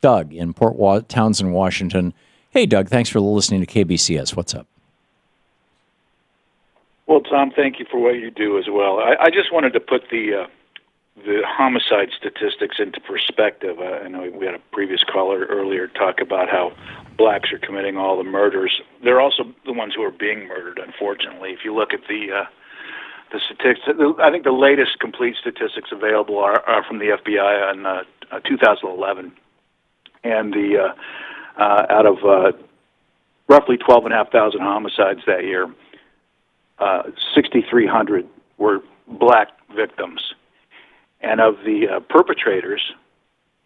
Doug in Townsend, Washington. Hey, Doug, thanks for listening to KBCS. What's up? Well, Tom, thank you for what you do as well. I just wanted to put the homicide statistics into perspective. I know we had a previous caller earlier talk about how blacks are committing all the murders. They're also the ones who are being murdered, unfortunately. If you look at the statistics, I think the latest complete statistics available are from the FBI on 2011, and the out of roughly 12,500 homicides that year, 6,300 were black victims. And of the perpetrators,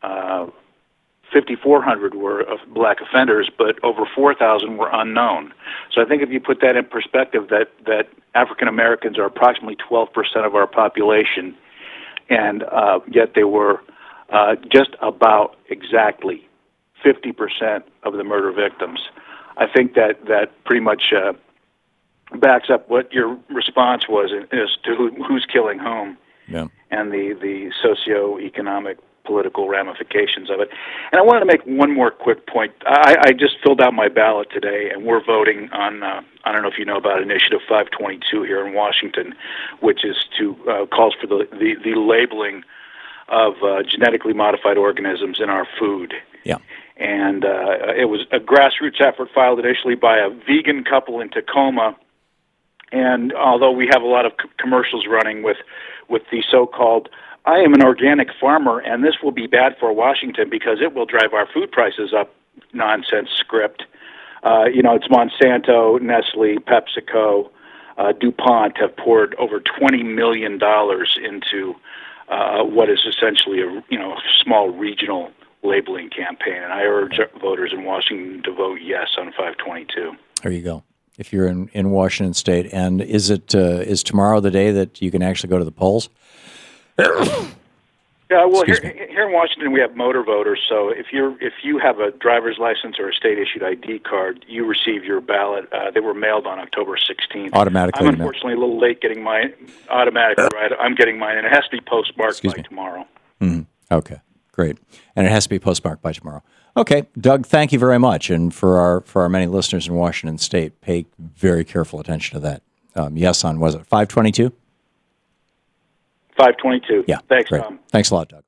5,400 were of black offenders, but over 4,000 were unknown. So I think if you put that in perspective, that African Americans are approximately 12% of our population, and yet they were just about exactly 50% of the murder victims. I think that pretty much backs up what your response was as to who's killing whom. Yeah. And the socioeconomic political ramifications of it. And I wanted to make one more quick point. I just filled out my ballot today, and we're voting on, I don't know if you know about Initiative 522 here in Washington, which is calls for the labeling of genetically modified organisms in our food. Yeah. And it was a grassroots effort filed initially by a vegan couple in Tacoma. And although we have a lot of commercials running with the so-called "I am an organic farmer and this will be bad for Washington because it will drive our food prices up" nonsense script, it's Monsanto, Nestle, PepsiCo, DuPont have poured over $20 million into what is essentially a small regional labeling campaign. And I urge voters in Washington to vote yes on 522. There you go. If you're in Washington State. And is tomorrow the day that you can actually go to the polls? Yeah, well, here in Washington we have motor voters. So if you have a driver's license or a state-issued ID card, you receive your ballot. They were mailed on October 16th. Automatically. I'm unfortunately a little late getting mine. Automatically, right? I'm getting mine, and it has to be postmarked by tomorrow. Mm-hmm. Okay, great. And it has to be postmarked by tomorrow. Okay, Doug, thank you very much. And for our many listeners in Washington State, pay very careful attention to that. Yes on, was it 522? 522. Yeah. Thanks, great. Tom. Thanks a lot, Doug.